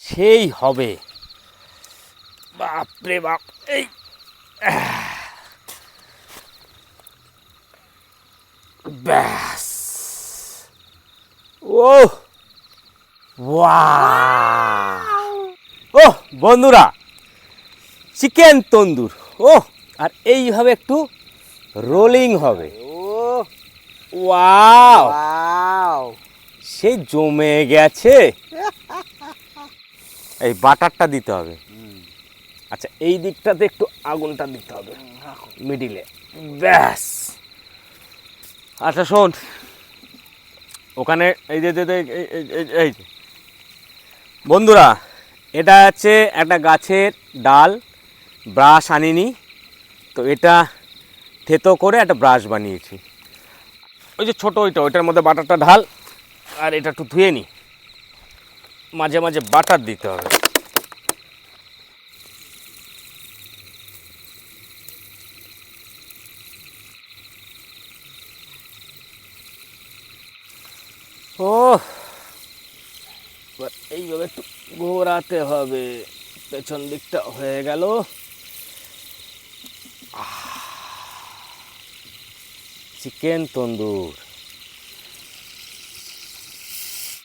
সেই হবে। বাপরে বাপ, এই ব্যাস। ও ওয়াও, ও বন্ধুরা, চিকেন তন্দুর। ও আর এইভাবে একটু রোলিং হবে। ওয়াও, ওয়াও, সে জমে গেছে। এই বাটারটা দিতে হবে। আচ্ছা, এই দিকটাতে একটু আগুনটা দিতে হবে, মিডিলে। ব্যাস। আচ্ছা শোন, ওখানে এই যে এই যে বন্ধুরা, এটা হচ্ছে একটা গাছের ডাল, ব্রাশ আনিনি তো, এটা থেতো করে একটা ব্রাশ বানিয়েছি। ওই যে ছোটো ওইটার মধ্যে বাটারটা ঢাল, আর এটা একটু ধুয়ে নি। মাঝে মাঝে বাটার দিতে হবে। ও, এবার এইভাবে একটু ঘোরাতে হবে, পেছন দিকটা হয়ে গেল। চিকেন তন্দুর।